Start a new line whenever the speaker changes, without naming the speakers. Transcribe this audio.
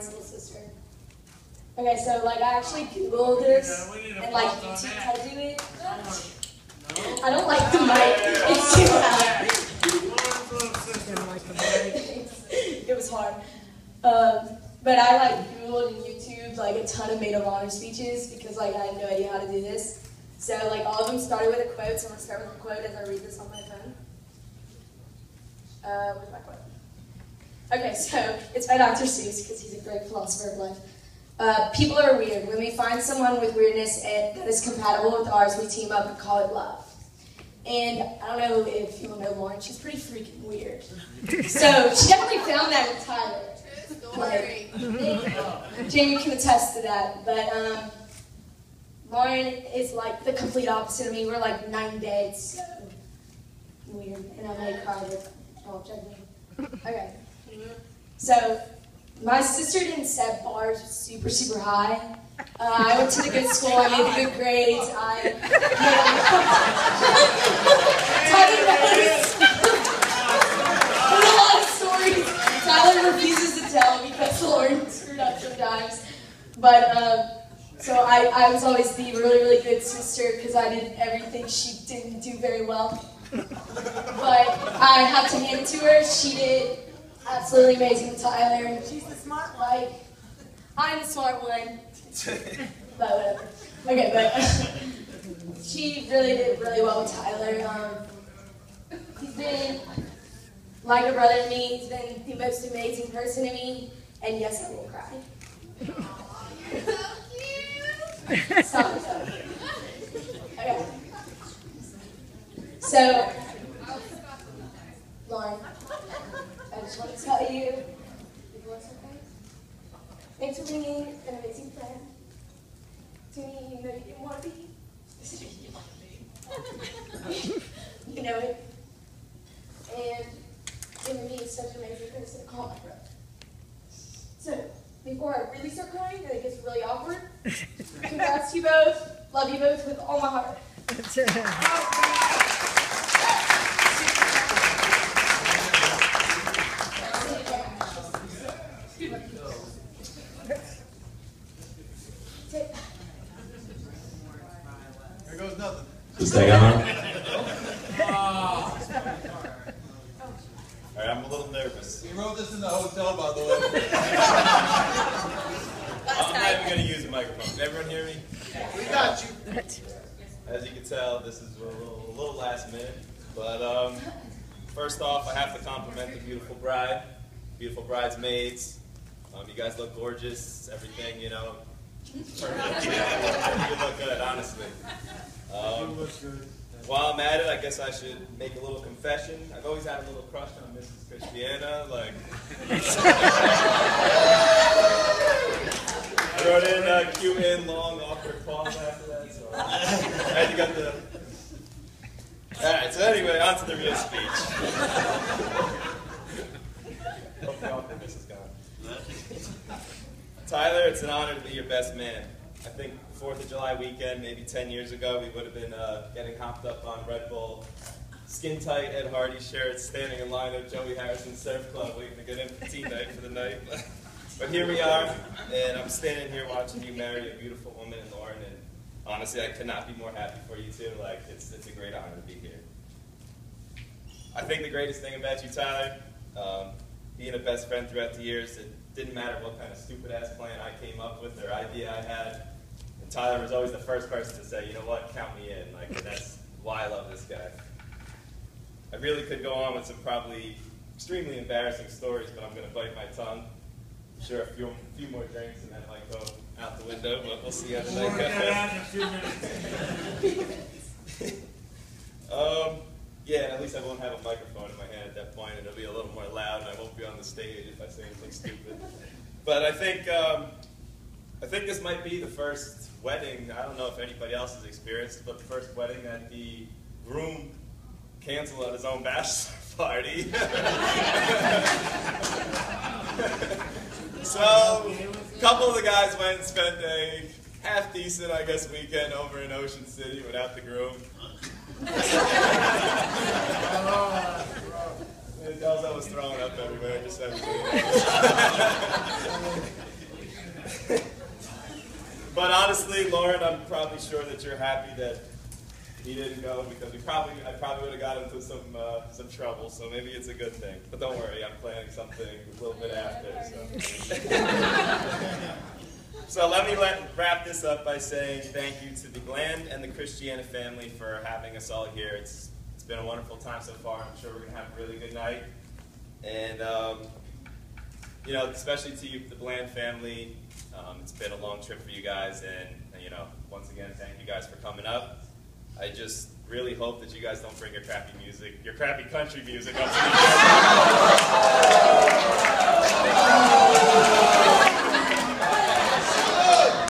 Lauren's little sister. Okay, so like I actually Googled this and like YouTube how to do it. I don't like the mic. It's too loud. It was hard. But I like Googled and YouTube like a ton of maid of honor speeches because like I had no idea how to do this. So like all of them started with a quote, so I'm going to start with a quote as I read this on my phone. Where's my quote? Okay, so it's by Dr. Seuss because he's a great philosopher of life. People are weird. When we find someone with weirdness that is compatible with ours, we team up and call it love. And I don't know if you all know Lauren, she's pretty freaking weird. So she definitely found that with Tyler. Like, Jamie can attest to that. But Lauren is like the complete opposite of me. We're like night and day. It's so weird. And I may cry if y'all judge me. Okay. So my sister didn't set bars super, super high. I went to the good school. I made the good grades. There's a lot of stories Tyler refuses to tell because Lauren screwed up sometimes. But so I was always the really, really good sister because I did everything she didn't do very well. But I have to hand it to her. She did absolutely amazing with Tyler. She's the smart one. Like, I'm the smart one. But whatever. Okay, but she really did really well with Tyler. He's been like a brother to me. He's been the most amazing person to me. And yes, I will cry. Stop it. Okay. So, Lauren, I just want to tell you, thanks for being an amazing friend to me. You know you didn't want to be. You know it. And giving me such an amazing person to call my brother. So, before I really start crying, and it gets really awkward, congrats to you both. Love you both with all my heart.
Here goes nothing.
Stay on.
Alright, I'm a little nervous. We wrote this in the hotel, by the way. I'm not even going to use a microphone. Can everyone hear me? We got you. As you can tell, this is a little last minute. But first off, I have to compliment the beautiful bride, beautiful bridesmaids. You guys look gorgeous, everything, you know. Perfect. You look good, honestly. While I'm at it, I guess I should make a little confession. I've always had a little crush on Mrs. Christiana. Like, I wrote in cute in long, awkward pause after that. So and you got the. All right. So anyway, on to the real speech. Hope the awkwardness is gone. Tyler, it's an honor to be your best man. I think 4th of July weekend, maybe 10 years ago, we would have been getting hopped up on Red Bull, skin-tight Ed Hardy shirts, standing in line at Joey Harrison's Surf Club waiting to get in for tea night for the night. But here we are, and I'm standing here watching you marry a beautiful woman in Lauren, and honestly, I could not be more happy for you two. Like, it's a great honor to be here. I think the greatest thing about you, Tyler, being a best friend throughout the years, it didn't matter what kind of stupid-ass plan I came up with or idea I had. And Tyler was always the first person to say, you know what, count me in. Like, that's why I love this guy. I really could go on with some probably extremely embarrassing stories, but I'm going to bite my tongue. I'm sure a few more drinks and that might go out the window, but we'll see how the night goes. Yeah, and at least I won't have a microphone in my hand at that point, and it'll be a little more loud, and I won't be on the stage if I say anything stupid. But I think this might be the first wedding, I don't know if anybody else has experienced, but the first wedding that the groom canceled at his own bachelor party. So, a couple of the guys went and spent a half-decent, I guess, weekend over in Ocean City without the groom. Delzo was throwing up everywhere, just so But honestly, Lauren, I'm probably sure that you're happy that he didn't go, because I probably would have got into some trouble, so maybe it's a good thing. But don't worry, I'm planning something a little bit after. So let me wrap this up by saying thank you to the Bland and the Christiana family for having us all here. It's been a wonderful time so far. I'm sure we're going to have a really good night. And, you know, especially to you, the Bland family, it's been a long trip for you guys. And, you know, once again, thank you guys for coming up. I just really hope that you guys don't bring your crappy country music up to the